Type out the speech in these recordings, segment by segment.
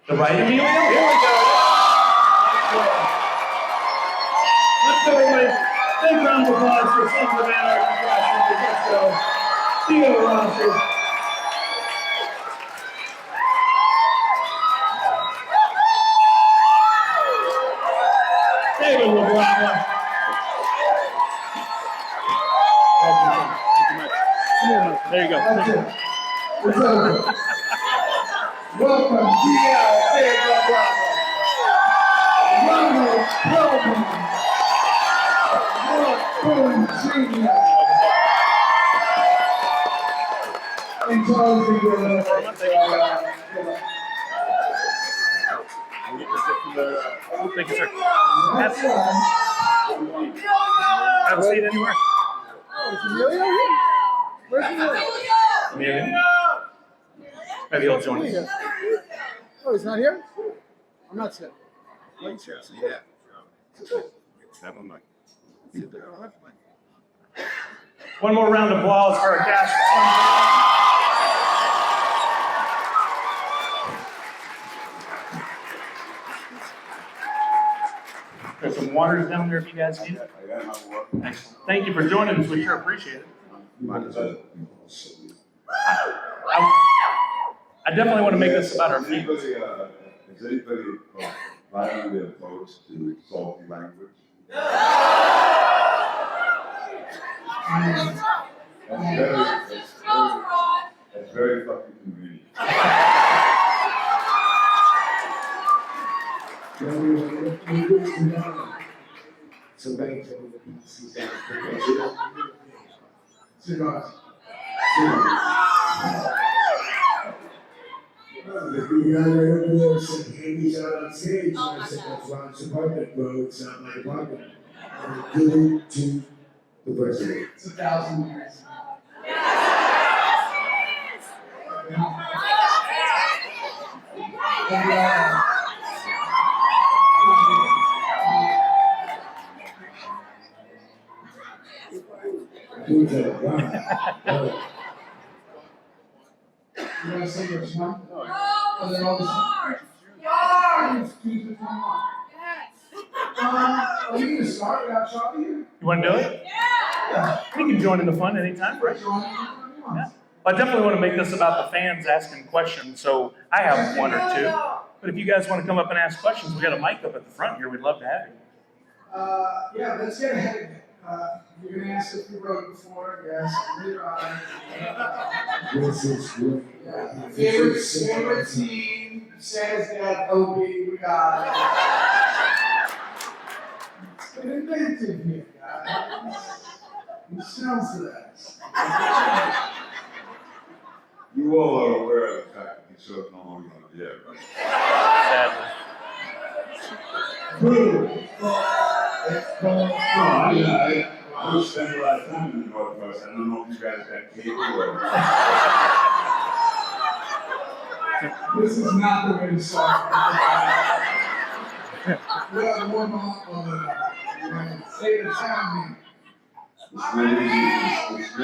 The right Emilio? Here we go. Let's go, everybody. Big round of applause for Sons of Anarchy class members. Let's go. Theo Rossi. David Labrava. There you go. It's over. Welcome, Theo Labrava. Ron Perlman. Boone Jr. And Charlie Hunnam. Thank you, sir. Have a seat anywhere. Oh, is Emilio here? Where's Emilio? Amelia? Maybe he'll join us. Oh, he's not here? I'm not sitting. Yeah. That one, Mike. One more round of applause for our cast. There's some waters down there if you guys need it. Excellent. Thank you for joining us. We sure appreciate it. I definitely want to make this about our fans. Is anybody violently opposed to salty language? That's very fucking convenient. Cigars. The guy said, Andy's out on stage. And I said, that's Ron's apartment. Well, it's not my apartment. I'm giving to the president. It's 1,000 years. Who's that? Ron. You want to say your smart? And then all this. Excuse me, come on. Are you going to start without Charlie here? You want to do it? Yeah. We can join in the fun anytime, right? Yeah. I definitely want to make this about the fans asking questions, so I have one or two. But if you guys want to come up and ask questions, we got a mic up at the front here. We'd love to have you. Yeah, let's get ahead of it. You're going to ask if you wrote before. Yes. Later on. This is great. Favorite team says that OB, we got it. It's been inventive here, guys. Who sells to that? You all are aware of the fact that he served no longer on the air, right? Sadly. I spend a lot of time in the Northwest. I don't know if you guys got cable or. This is not the way to start. We have to warm up on the state of town. It's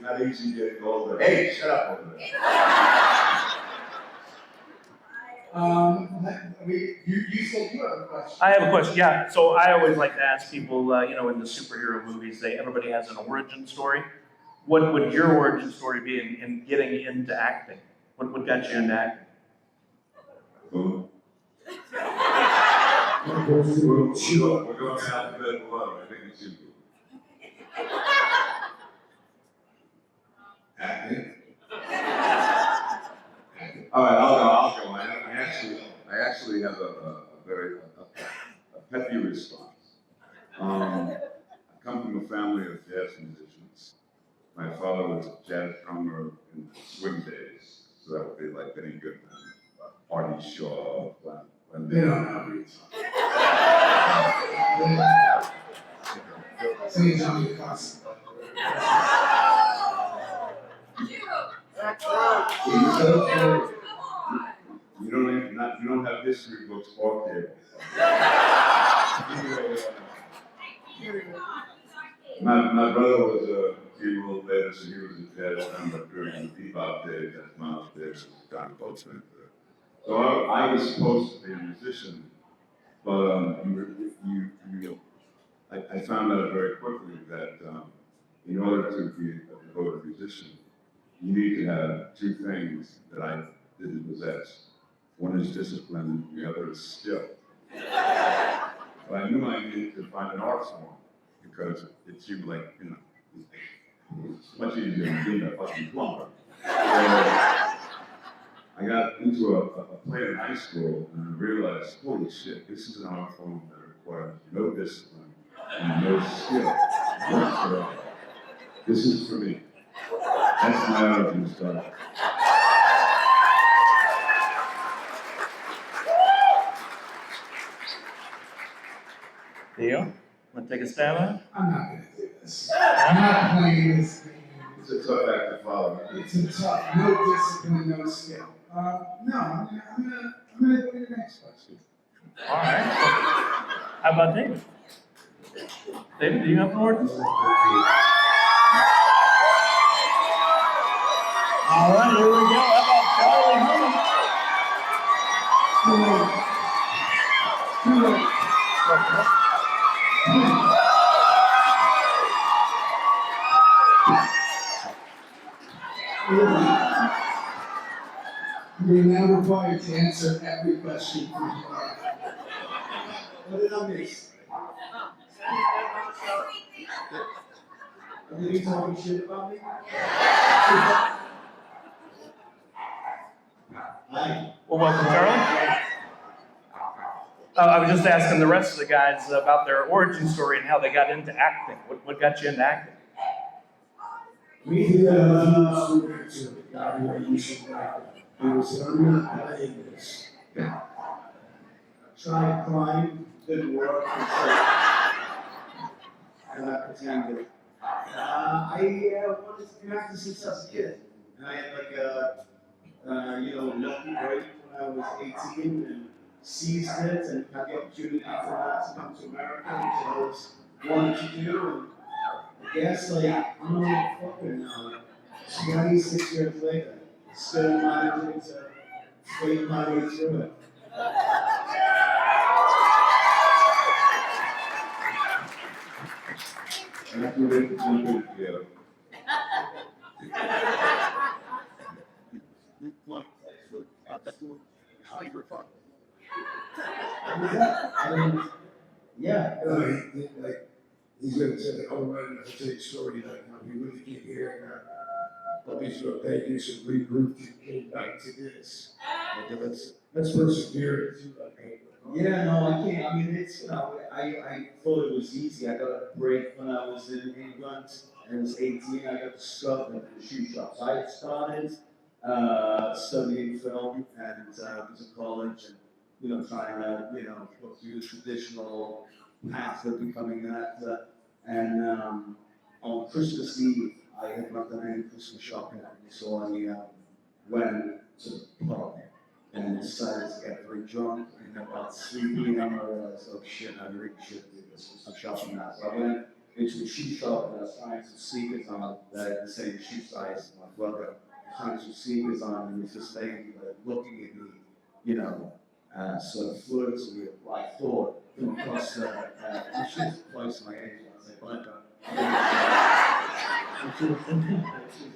not easy getting older. Hey, shut up over there. You said you have a question. I have a question. Yeah. So I always like to ask people, in the superhero movies, everybody has an origin story. What would your origin story be in getting into acting? What got you into acting? We're going alphabetical order. I think it's simple. Acting. All right, I'll go. I actually have a very peppy response. I come from a family of jazz musicians. My father was a jazz drummer in the swing days, so that would be like Benny Goodman, Artie Shaw, when They don't have roots. Sing Johnny Carson. You don't have history books or cable. My brother was a few years later, so he was a jazz drummer during the bebop days, as Miles Davis, John Coltrane. So I I was supposed to be a musician, but I found out very quickly that in order to be a devoted musician, you need to have two things that I didn't possess. One is discipline, and the other is skill. But I knew I needed to find an art form because it seemed like, you know, it's much easier than being a fucking plumber. So I got into a play in high school and I realized, holy shit, this is an art form that requires no discipline and no skill. So, this is for me. That's my origin story. Theo, want to take a stab at it? I'm not gonna do this. I'm not playing this game. It's a tough act to follow. It's a tough, no discipline, no skill. No, I'm gonna go to the next question. All right. How about David? David, do you have an origin story? All right, here we go. How about Charlie Hunnam? You're now required to answer every question for you. What did I miss? Are you talking shit about me? Hi. Well, welcome, Charlie. I was just asking the rest of the guys about their origin story and how they got into acting. What got you into acting? Me, he had a huge answer, the guy who I used to like. He said, I'm not playing this. Tried climb, didn't work. And I pretended. I wanted to be acting since I was a kid. And I had like a lucky break when I was 18 and seized it and had the opportunity for that to come to America, which I always wanted to do. And I guess I'm only fucking now, 26 years later, still managing to fight my way through it. That's what it is, yeah. Yeah. He's gonna say, oh, right, I'll tell you a story, like, how we really came here, but these were pages and regrouped and came back to this. Like, that's perseverance. Yeah, no, I can't. I mean, it's, I thought it was easy. I got a break when I was in England and I was 18. I got discovered in the shoe shops. I had started studying film and was in college and, trying to, go through the traditional path of becoming an actor. And on Christmas Eve, I had not done any Christmas shopping, so I went to the pub and decided to get very drunk. And about 3 p.m. I realized, oh shit, I really should do this. I'm shopping now. So I went into the shoe shop and I was trying some sneakers on that had the same shoe size as my brother. Trying some sneakers on and he was just staying looking at me, sort of flirting with what I thought from across she was close to my age. I was like, but she was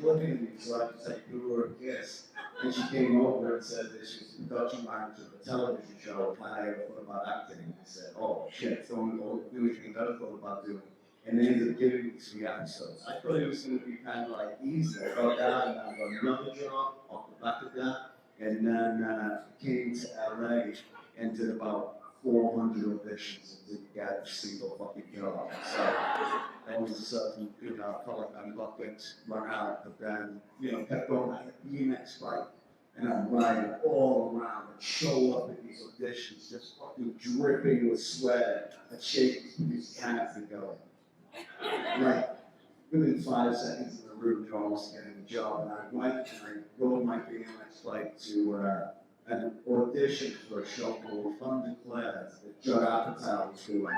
looking at me, so I just blew her a kiss. And she came over and said that she was the production manager of a television show, and I had thought about acting. And I said, oh shit, so I'm going to do what you never thought about doing. And they ended up giving me 3 episodes. I thought it was going to be kind of like easy. I got that and I got another job off the back of that. And then came to LA and did about 400 auditions and didn't get a single fucking job. So that was a certain, felt like my luck went run out, but then, kept going. I had a BMX bike and I'd ride all around and show up at these auditions, just fucking dripping with sweat. I'd shake these cats and go, like, within 5 seconds in the room, they're almost getting a job. And I went and I rode my BMX bike to an audition for a show called Undeclared that Judd Apatow was doing.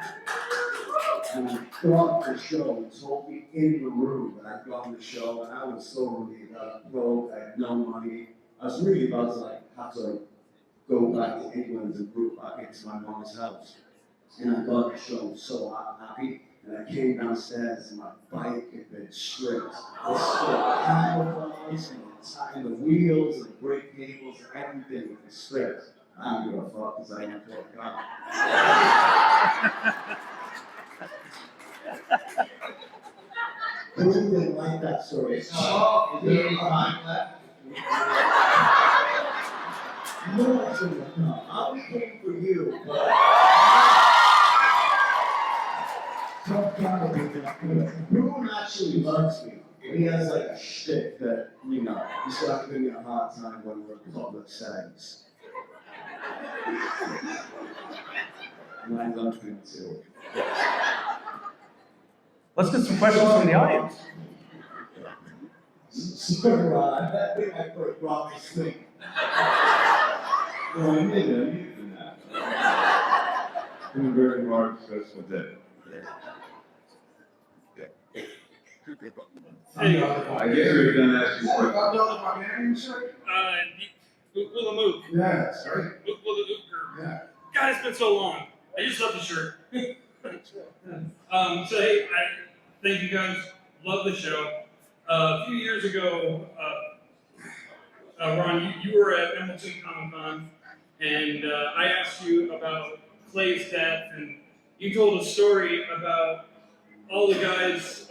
And I got the show and told me in the room that I'd gone to the show, and I was so relieved. I was broke, I had no money. I was really about to have to go back to England and move back into my mom's house. And I got the show so happy, and I came downstairs and my bike had been stripped. The handlebars and the wheels and the brake cables and everything was stripped. I don't give a fuck because I am for God. Who didn't like that story? Oh, is there any time left? No, I shouldn't have. I only came for you, but Boone actually loves me. He has like a shtick that, you know, he's got to give me a hard time when we're in public settings. And I love him too. Let's get some questions from the audience. I think I put Ron to sleep. Well, I need that. It's been a very hard, stressful day. Hey, I guess you're gonna ask you a question. I'm done with my marrying shirt. Will the move? Yeah, sorry. Will the move? Yeah. God, it's been so long. I just love the shirt. So hey, thank you guys. Love the show. A few years ago, Ron, you were at Hamilton Comic Con, and I asked you about Clay's death, and you told a story about all the guys,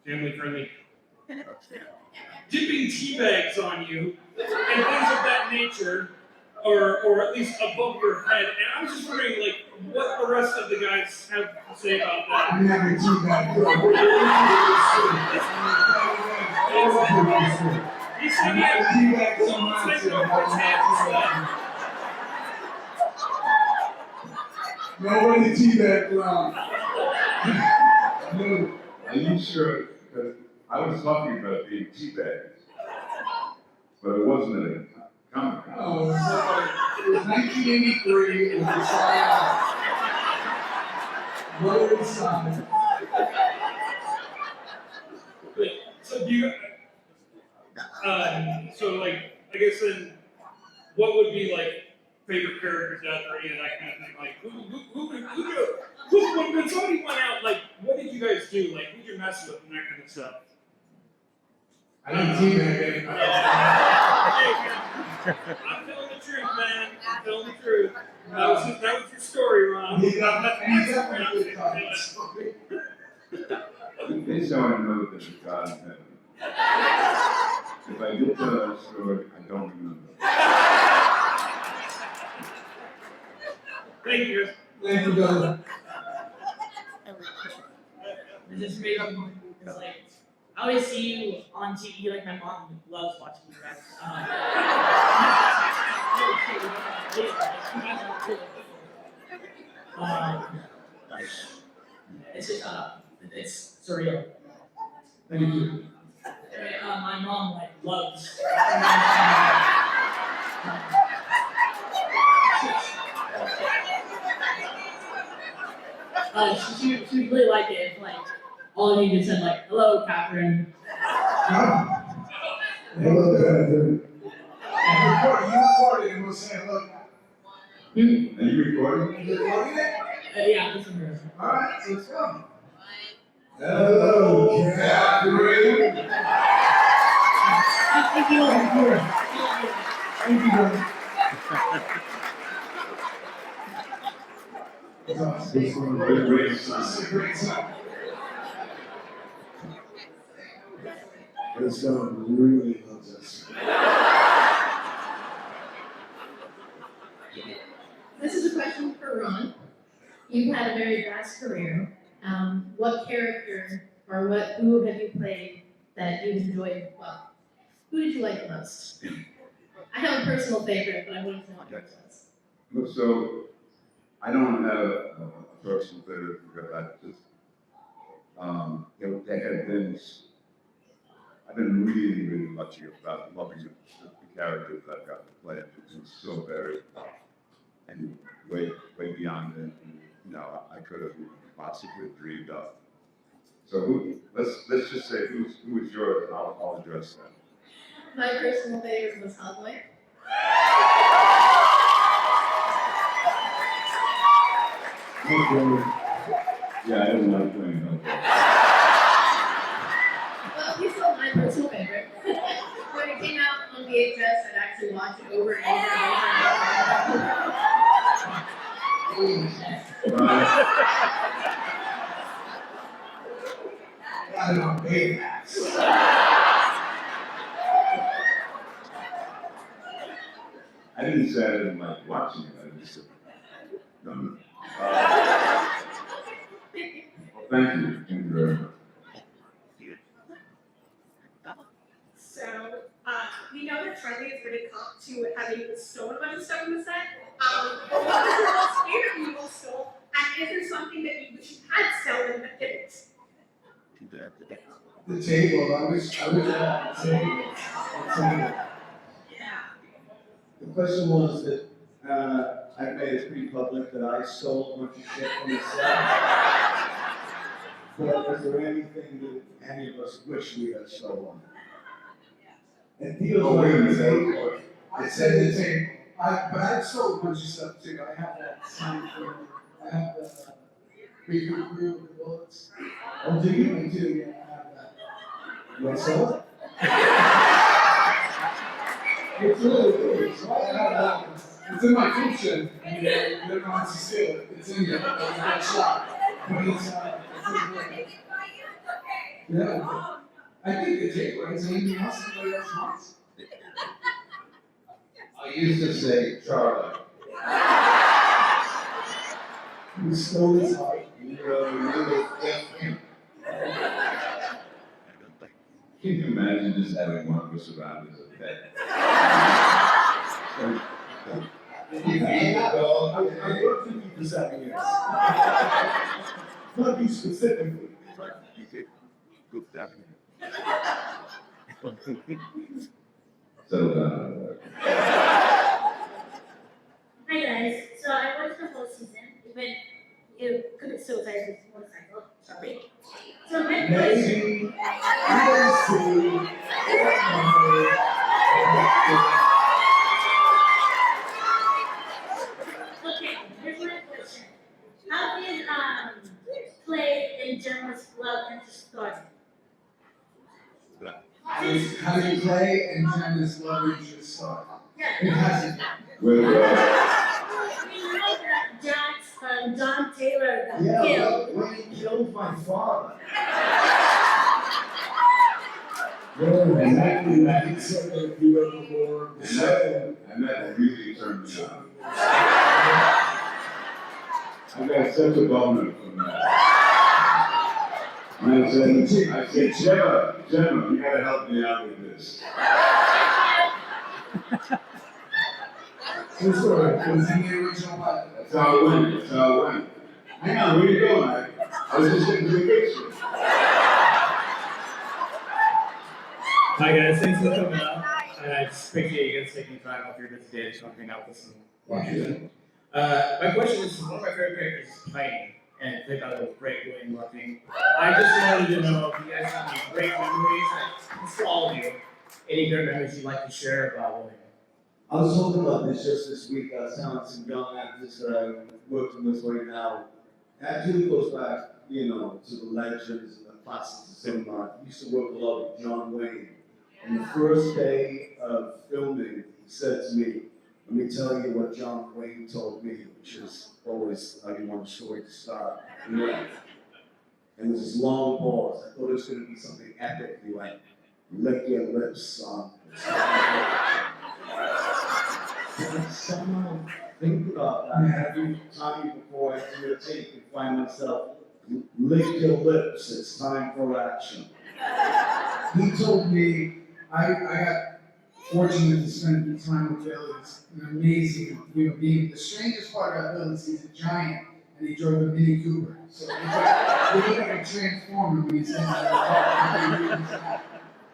family friendly, dipping tea bags on you and things of that nature, or at least above your head. And I was just wondering, like, what the rest of the guys have to say about that. I'm having tea back. He said, yeah, someone says no for his hands. Nobody teabag Ron. No. Are you sure? Because I was talking about being teabagged, but it wasn't a comic con. Oh, it was 1983. It was the sign. What is the sign? So do you, so like, I guess then, what would be like favorite characters out there, any of that kind of thing? Like, when somebody went out, like, what did you guys do? Like, who'd you mess with and that kind of stuff? I didn't teabag anybody. I'm telling the truth, man. I'm telling the truth. That was your story, Ron. He definitely did comments. They so I know that there's a God in heaven. If I did tell that story, I don't remember. Thank you. Thank you, brother. This is great. Because, like, I always see you on TV. Like, my mom loves watching you guys. It's just, it's surreal. Thank you. My mom like loves. She really liked it. If, like, all of you just said like, "Hello, Catherine." Hello, Catherine. You recorded and we'll say hello. Are you recording? You recording it? Yeah, this is her. All right, so let's go. Hello, Catherine. Thank you. Thank you, brother. It's awesome. It's one of the great It's a great song. This song really loves us. This is a question for Ron. You've had a very vast career. What character or who have you played that you enjoyed? Well, who did you like the most? I have a personal favorite, but I wanted to know what yours was. Look, so I don't have a personal favorite because I just, there have been, I've been really, really lucky about loving the characters I've got to play. It's been so varied and way beyond it. And, you know, I could have possibly dreamed up. So let's just say who is yours, and I'll address that. My personal favorite was Hellboy. Yeah, I don't like playing Hellboy. Well, he's still my personal favorite. When it came out on VHS, I'd actually watch it over and over and over. I don't know, Baymax. I didn't say I didn't like watching it, I just said, no. Well, thank you very much. So, we know that Charlie is pretty cop to having stolen a bunch of stuff in the set. But what was your most favorite you both stole? And is there something that you wish you had stolen but didn't? The table, I wish I had the table. Yeah. The question was that, I made it pretty public that I stole a bunch of shit from the set. But is there anything that any of us wish we had stolen? And Theo's Oh, wait a like, minute. I said the table. But I stole a bunch of stuff too. I have that sign for, I have the recruit crew with the bullets. Oh, do you? I do, yeah, I have that. You want to sell it? It's really good. So I have that. It's in my kitchen. And you don't want to steal it. It's in there. It's not shot. But it's in there. Yeah. I think the takeaway is anything else somebody else wants. I used to say, Charlie, You stole his heart. you really left him. Can you imagine just having one of us around as a pet? You feed the dog. I worked with you for 7 years. Not you specifically. Settle down. Hi guys, so I watched the whole season, even you commit suicide with motorcycle, sorry. So my question, Maybe. okay, here's my question. How did play in journalist love interest start? How do you play and Janice love interest start? Yeah. It hasn't. With, We know that John Taylor got killed. When he killed my father. Well, exactly that. He said that if you ever wore the show. and that really turned me on. I got such a boner from that. And I said, Gemma, you gotta help me out with this. True story. It was in the original one. That's how it went, Hang on, where you going? I was just getting to the picture. Hi guys, thanks for coming up. And I just appreciate you guys taking time off your busy day to come hang out with us and watch it. My question is, one of my favorite characters is Tiny, and they thought it was great doing working. I just wanted to know if you guys have any great memories, for all of you, any great memories you'd like to share about William. I was talking about this just this week. I was telling some young actors that I'm working with right now. It actually goes back, to the legends and the classics of cinema. I used to work a lot with John Wayne. And the first day of filming, he said to me, let me tell you what John Wayne told me, which is always how you want a story to start. And there's this long pause. I thought it was going to be something epic. He went, lick your lips, son. Someone think about that every time before I do a take and find myself, lick your lips, it's time for action. He told me, I got fortunate to spend time with Bill. He's an amazing human being. The strangest part about Bill is he's a giant and he drove a Mini Cooper. So he looked like a transformer when he's in the car.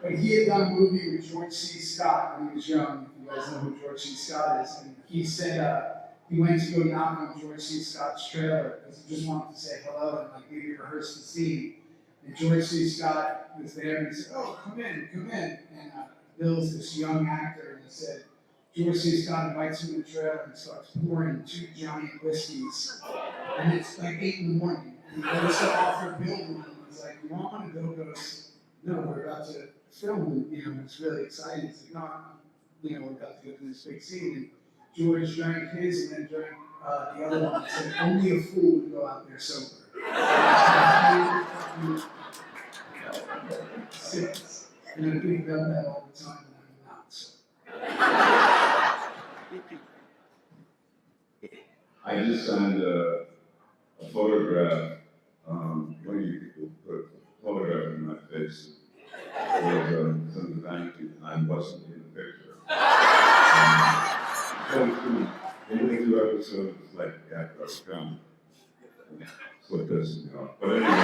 But he had done a movie with George C. Scott when he was young. You guys know who George C. Scott is. And he said he went to go knock on George C. Scott's trailer because he just wanted to say hello and maybe rehearse the scene. And George C. Scott was there and he said, oh, come in. And Bill's this young actor, and he said, George C. Scott invites him to the trailer and starts pouring 2 giant whiskeys. And it's like 8 in the morning. And he goes to offer Bill one, and he's like, you want one? And Bill goes, no, we're about to film, and it's really exciting. He's like, no, we're about to go to this big scene. And George drank his and then drank the other one. He said, only a fool would go out there sober. Six. And I think about that all the time, and I'm not so. I just signed a photograph. One of you people put a photograph in my face. It was some thank you, and I wasn't in the picture. Only 2 episodes, like after I was filmed. What does, But anyway,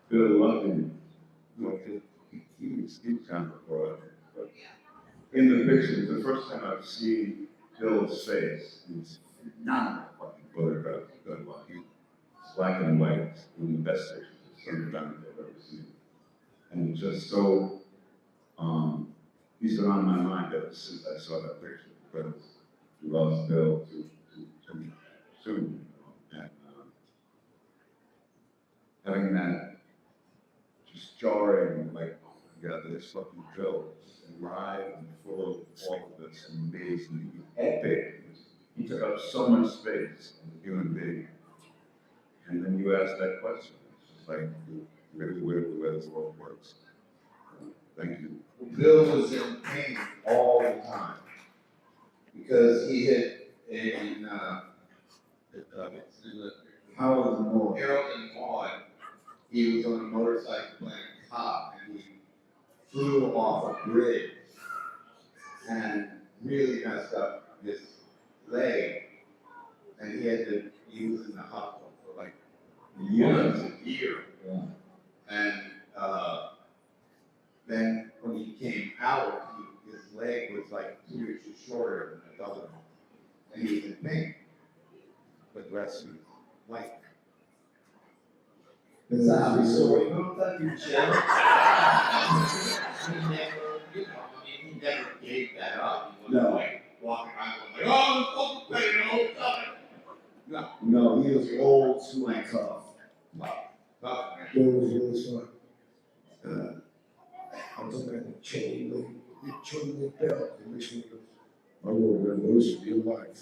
Bill loved him. He was kind of broad. But in the picture, the first time I've seen Bill's face, it's not a fucking photograph. It's black and white, one of the best pictures of Son I've ever seen. And just so, he's been on my mind ever since I saw that picture, because he loves Bill to soon. And having that just jarring, like, oh my God, this fucking Bill, and live and full of all of this amazing, epic. He took up so much space as a human being. And then you ask that question. It's just like, really weird the way this world works. Thank you. Bill was in pain all the time because he had in Harold and Maude, he was on a motorcycle playing cop, and he flew off a bridge and really messed up his leg, and he was in the hospital for like a year. Yeah. And then when he came out, his leg was like 2 inches shorter than the other one, and he was in pain. But the rest was white. Is that how we saw it? He never gave that up. He wasn't like walking around going like, oh, I'm fucking pain, No, he was old, school, and tough. Tough, man. It was really fun. I was looking at the chain link belt, and which one goes, I will wear those for your life.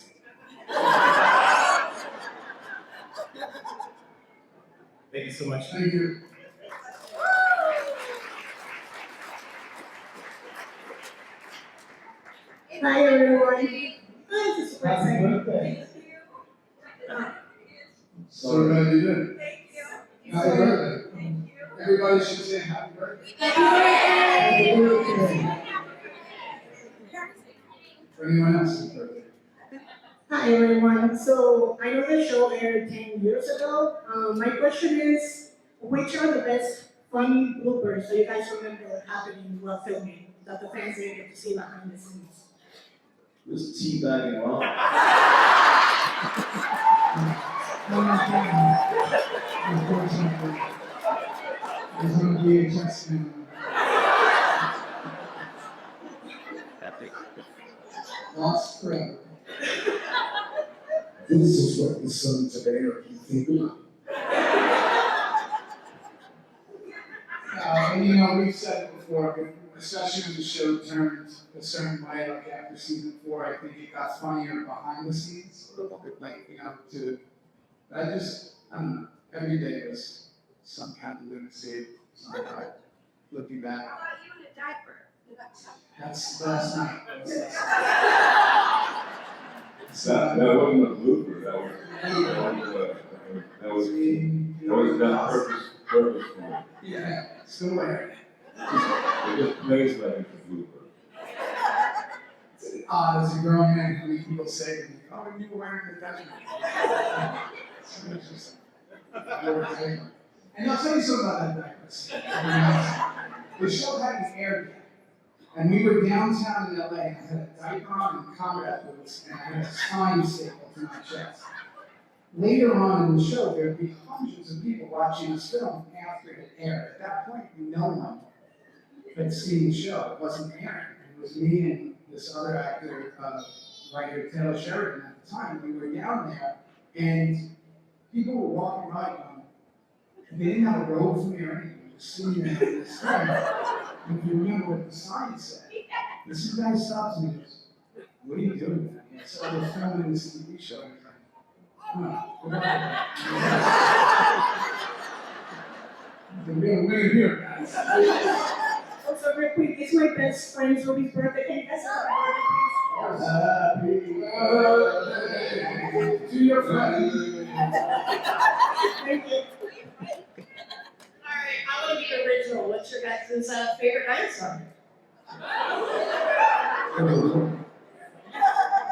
Thank you so much. Thank you. Hi everyone. This is super Happy exciting. birthday. Uh, So glad you did. Thank you. Happy birthday. Thank you. Everybody should say happy birthday. Happy birthday. For anyone else's birthday. Hi everyone. So I know the show aired 10 years ago. My question is, which are the best funny bloopers that you guys remember happening while filming that the fans didn't get to see behind the scenes? It was teabagging Ron. Unfortunately, there's no VHS now. Lost forever. This is what the sons of Anarchy think about. And we've said it before, but especially when the show turned a certain way, like after season 4, I think it got funnier behind the scenes. Like, I don't know, every day was some kind of lunacy. Looking How back, about you in a diaper? that's last night. That wasn't a blooper, that was purposeful. Yeah, still wearing it. It just plays like it's a blooper. It's odd as a grown man, how many people say to me, oh, you were wearing the diaper. And I'll tell you something about that diaper. The show hadn't aired yet. And we were downtown in LA, and I had a diaper on and combat boots, and I had a time staple to my chest. Later on in the show, there would be hundreds of people watching this film after it aired. At that point, no one had seen the show. It wasn't airing. It was me and this other actor, writer Taylor Sheridan at the time. We were down there, and people were walking by going, and they didn't have a robe for me or anything. Just sitting there on this thing. And if you remember what the sign said, this guy stops me and goes, "What are you doing, man?" He said, "We're filming this TV show." And I'm like, "Oh, goodbye." We're here, guys. Also, real quick, it's my best friend's Ruby's birthday. Can you guys Happy birthday to your friend. Thank you. Alright, I wanna be original. What's your guys' favorite dinosaur?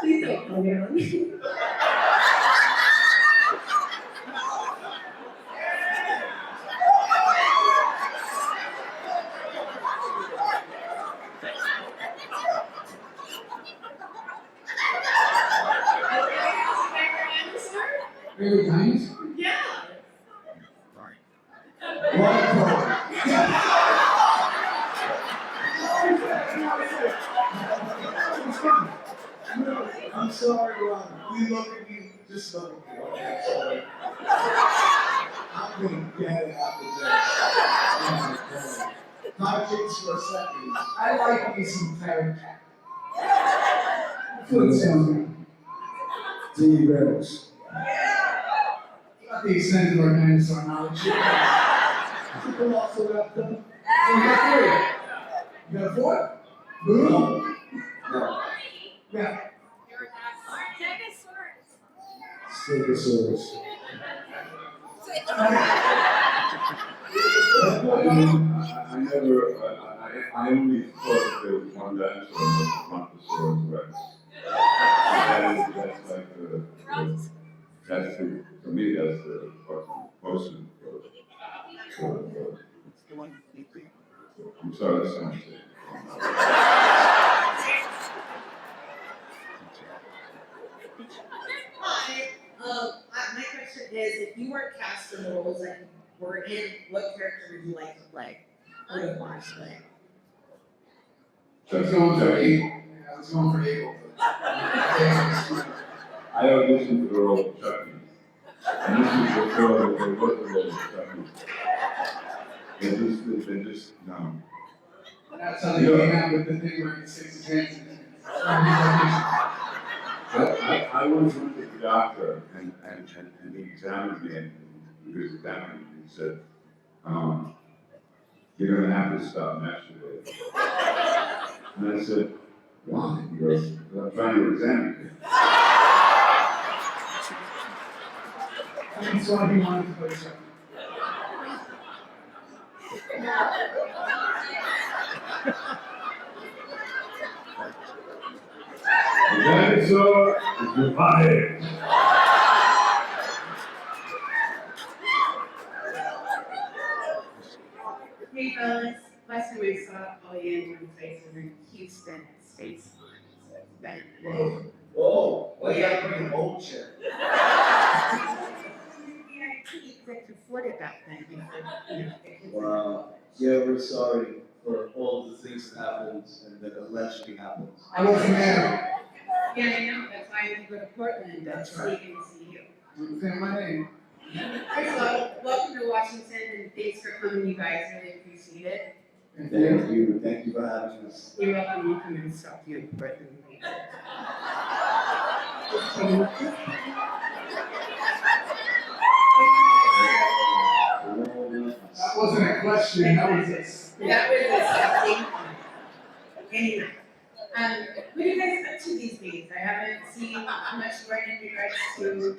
Please don't call me on. Favorite dinosaur? Yeah. Ron Perlman. I'm sorry, Ron. We love you. Just love you. Okay, sorry. I'm gonna get it after this. Not kids for a second. I like me some parrot cat. Food sounds good. T-Rex. Not the extent of our dinosaur knowledge. People also got them. You got three. You got a fourth? Boone? No. Yeah. Stegosaurus. I only thought that there was one dinosaur, but Brontosaurus Rex. That's like that's for me, that's the person for I'm sorry, that sounds sick. Hi, my question is, if you weren't cast in the roles that you were in, what character would you like to play? Or would you want to play? I was going for Eagle. Yeah, I was going for Eagle. I auditioned for the role of Chucky. And this is before there was a role of Chucky. They just, no. That's how they came out with the thing where it sticks his hands in it. I once went to the doctor and he examined me and he was examining me and said, you're gonna have to stop masturbating. And I said, why? He goes, I'm trying to examine you. That's why he wanted to play Chucky. The dinosaur is revived. Hey fellas, last time I saw all you in one place was in Houston at Space Flight. Whoa, well, you gotta bring an old chair. Yeah, you could afford it that thing. Wow. Yeah, we're sorry for all the things that happened and that allegedly happened. I wasn't there. Yeah, I know, that's why I had to go to Portland, That's so right. you can see you. I'm saying my name. First of all, welcome to Washington and thanks for coming, you guys, really appreciate it. And Thank you for having us. You're welcome, you come and stop you in Portland. that wasn't a question, that was a That was a thing. Anyway, what are you guys up to these days? I haven't seen much more in regards to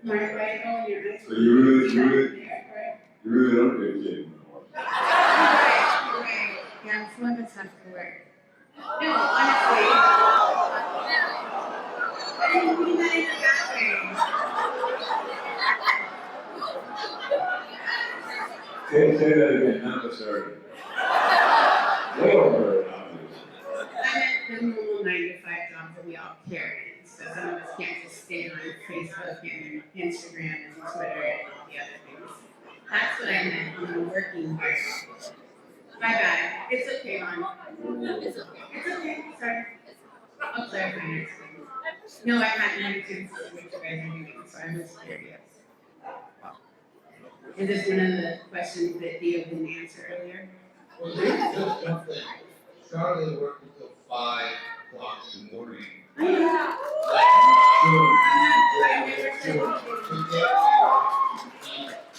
my wife and your aunt. So you really don't get kidding anymore. Right. Yeah, I'm some of it's not to work. No, honestly. I didn't mean that in a bad way. Say that again, not necessarily. They all heard it, obviously. I meant the normal 9 to 5 jobs that we all carry. So some of us can't just stay on Facebook and Instagram and Twitter and all the other things. That's what I meant when I'm working here. My bad. It's okay, Ron. It's okay. Sorry. I'll clarify next time. No, I hadn't had a chance to look at you guys anyway, so I was curious. Is this one of the questions that Theo didn't answer earlier? Well, there's just one thing. Charlie worked until 5 o'clock in the morning. Oh, yeah.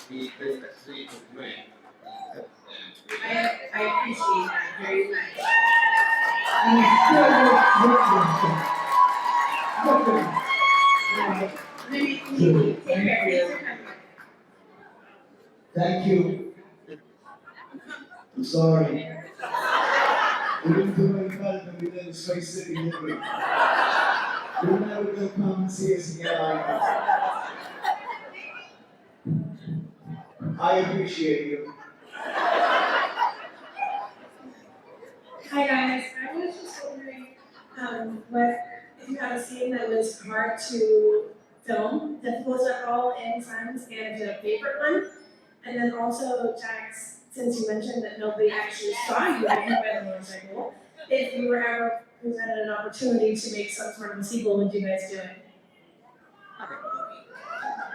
He couldn't sleep with me. I appreciate that very much. Take care. Thank you. I'm sorry. We didn't do any better than we did in Space City, did we? You're never gonna come and see us again like this. I appreciate you. Hi guys, I was just wondering, what if you had a scene that was hard to film, difficult at all in times, and if you had a favorite one? And then also, Jax, since you mentioned that nobody actually saw you ride the motorcycle, if you were ever presented an opportunity to make some sort of a sequel, would you guys do it?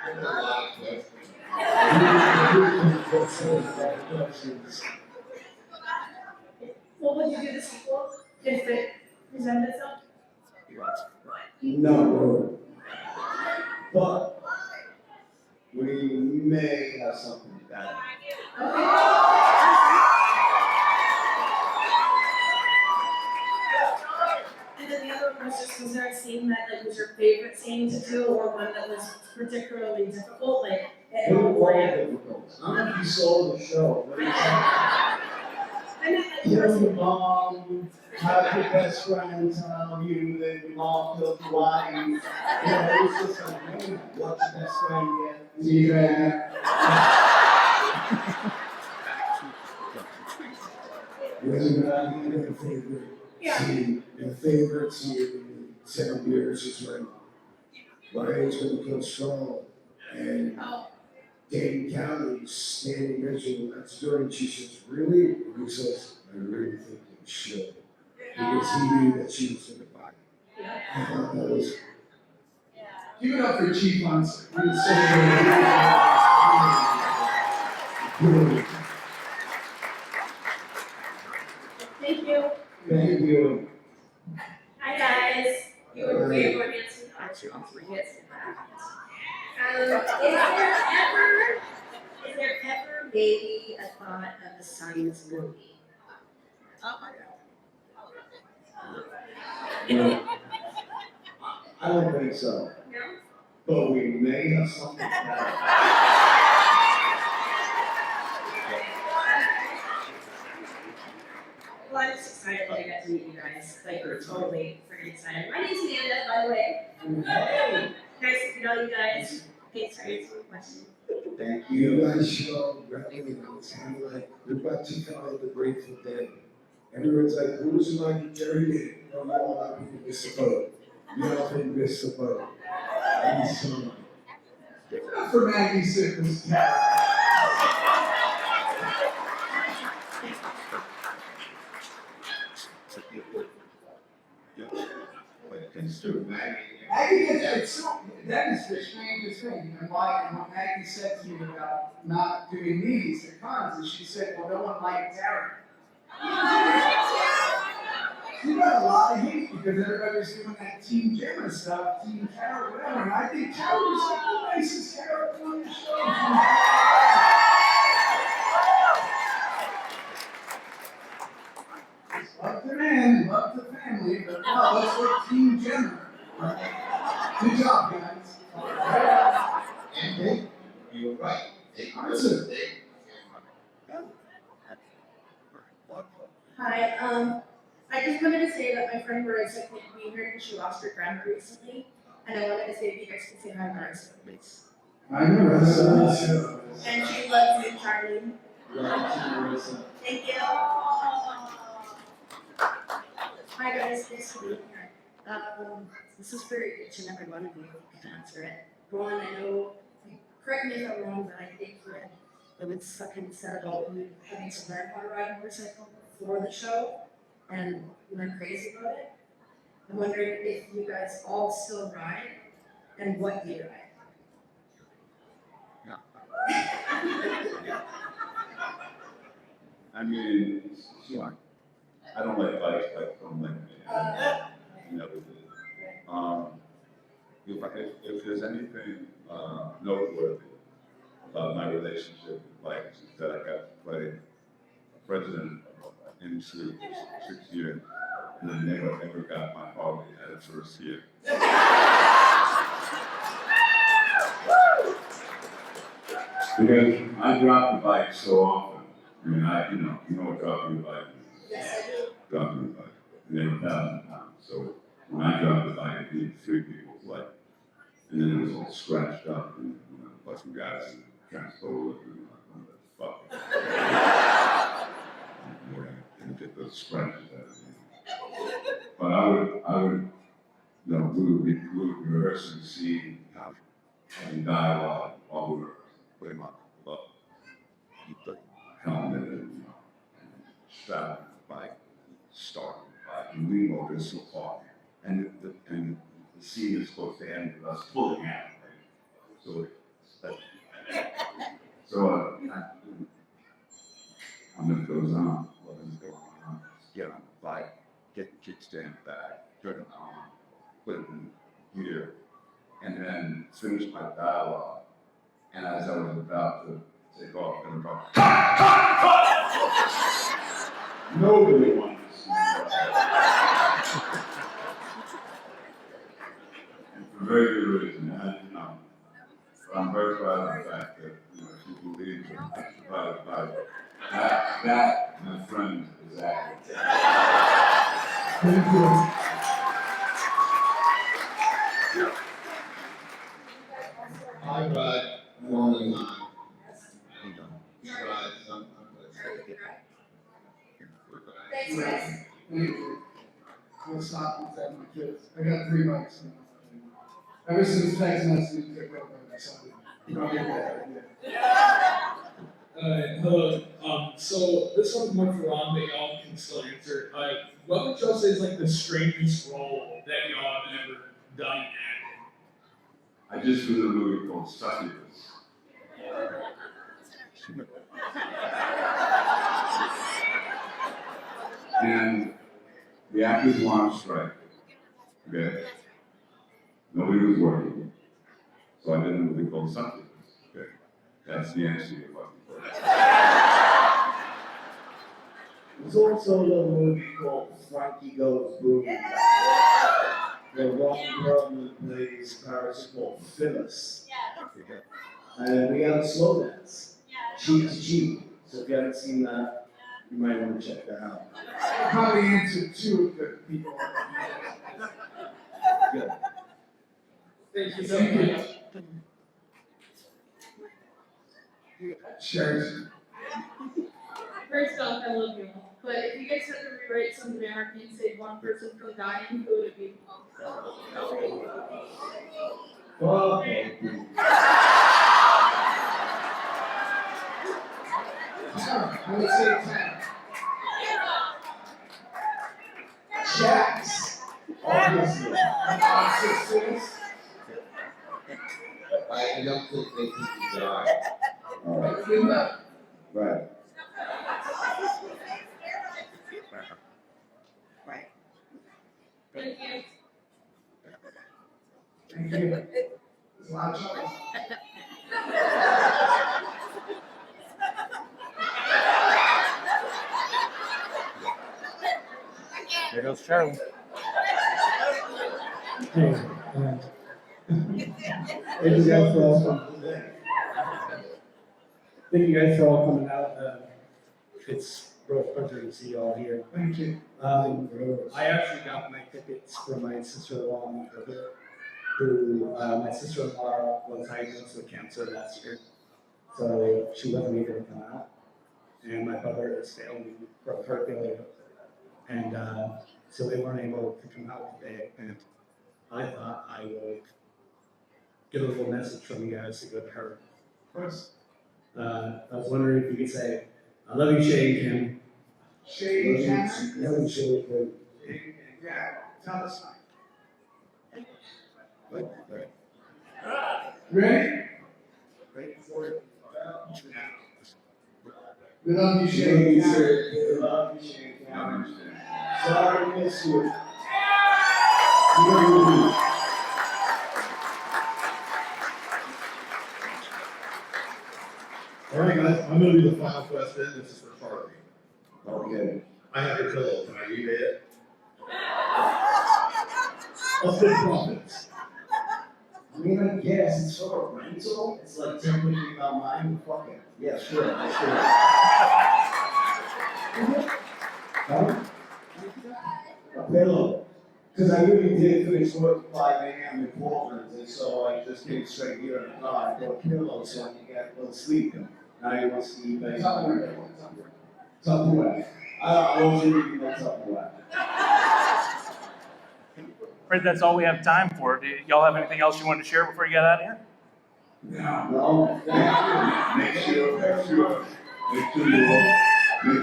There's a lot of questions. What would you do the sequel if it presented itself? No. But we may have something better. And then the other one was just, was there a scene that like was your favorite scene to do, or one that was particularly difficult, like They were all difficult. I don't know if you saw the show. What do you think? I mean, like, Killing your mom, have your best friend tell you that your mom killed your wife. You know, it was just like, man, what's your best friend get? Yeah. Your favorite scene in 7 years is when Ryan's gonna kill Strong and Dane County's standing vigil at the door and she says, really? And he says, I really think you should. Because he knew that she was in the body. I thought that was. Give it up for Chief Hunts. He was so Brilliant. thank you. Thank you. Hi guys. You were way more handsome. Is there ever maybe a thought of a science movie? No, I don't think so. No? But we may have something better. Well, I'm just excited that I got to meet you guys. Like, we're totally freaking excited. My name's Amanda, by the way. Hey. Nice to meet all you guys. Thanks for answering the question. Thank You you. guys show, it's kind of like, we're about to follow the Grateful Dead. Everyone's like, who's like Jerry did? No, you all have to miss the boat. You all have to miss the boat. And so, Give it up for Maggie Sickles' cat. it's true, Maggie. Maggie, it's so, that is the strangest thing. And what Maggie said to me about not doing these at cons, and she said, well, no one liked Darren. She got a lot of hate because everybody was doing that Team Jimmer stuff, Team Carol, whatever. And I think Carol was like the nicest character on the show. Love the man, love the family, but no, let's work Team Jimmer. Good job, guys. And Dick, you're right. Dick, Answer. Dick. Hi, I just wanted to say that my friend Marissa couldn't be here because she lost her grandma recently, and I wanted to say if you guys could say hi, Marissa, please. I know, that's And she loves you, Charlie. Love to Marissa. Thank you. Hi guys, nice to meet you. This is for each and every one of you, if you can answer it. Ron, I know, correct me if I'm wrong, but I think you had it was something said about me having to learn how to ride a motorcycle before the show, and we went crazy about it. I'm wondering if you guys all still ride, and what do you ride? I mean, I don't like bikes, I don't like never did. If there's anything noteworthy about my relationship with bikes, is that I got to play president in 6 years, and I never got my Harley at the first year. Because I drop the bike so often. I mean, you know what dropping the bike is. Yes, I do. Dropping the bike. And they're 1,000 pounds. So when I drop the bike, I need 3 people's life. And then it was all scratched up, and plus some guys transport it, and I'm like, what the fuck? And get those scratches out of me. But I would, we would rehearse and see having dialogue while we were putting on keep the helmet and strap the bike, start the bike, and we go this so far. And the scene is supposed to end with us pulling out. Right? So and it goes on, what is going on? Get on the bike, get the kickstand back, turn it on, put it in gear, and then finish my dialogue. And as I was about to take off, and I'm nobody wanted to see that. And for very good reason, but I'm very proud of the fact that, if you believe that, my friend, is acting. Thank you. I ride along the line. Ride some. Thanks, guys. Thank you. I'll stop and take my kids. I got 3 bikes now. Ever since text messaging took over, I decided, probably a good idea. Hello. So this one's more for Ron, but y'all can still answer. What would y'all say is like the strangest role that y'all have ever done in acting? I just did a movie called Succubus. And the actors were on strike. Okay? Nobody was working. So I did a movie called Succubus. Okay? That's the answer to your question. There's also a little movie called Frankie Goes Boone, where Ron Perlman plays a character called Phyllis. And we have a slow dance, cheek to cheek. So if you haven't seen that, you might want to check that out. I probably answered 2 of the people. Good. Thank you so much. Sure. First off, I love you all. But if you guys had to rewrite some of Anarchy and save one person from dying, who would it be? Well, I would say 10. Jax. obviously, I don't think they can die. all right, Good enough. right. Thank you. Thank you. There's a lot of trouble. There goes Charlie. Hey, thank you guys for all coming. Thank you guys for all coming out. It's a real pleasure to see you all here. Thank you. I actually got my tickets for my sister-in-law and my brother, who my sister-in-law was diagnosed with cancer last year, so she wasn't able to come out, and my brother is failing from heart failure, and so they weren't able to come out today, and I thought I would get a little message from you guys to go to her. Of course. I was wondering if you could say, I love you, Shane Kim. Shady Cameron? Never show it, Yeah, tell us. but Ready? wait for it. We love you, Shane, Shady Cameron. sir, we love you, Shane Cameron. Sorry to miss you. All right, guys, I'm gonna do the final question. This is for Charlie. Okay. I have a pillow. Can I read it? Let's get profits. I mean, I guess it's sort of rental. It's like technically about mine. Fuck it. Yeah, sure. Let's do it. Huh? A pillow. Because I really did finish work at 5 a.m. in Portland, and so I just came straight here in the car. I got a pillow so I can get a little sleep. Now he wants to eat back. Tupperware. I wasn't reading that Tupperware. Fred, that's all we have time for. Do y'all have anything else you wanted to share before you got out of here? No. Make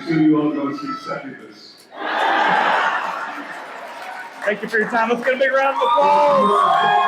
sure you all go see Succubus. Thank you for your time. Let's get a big round of applause.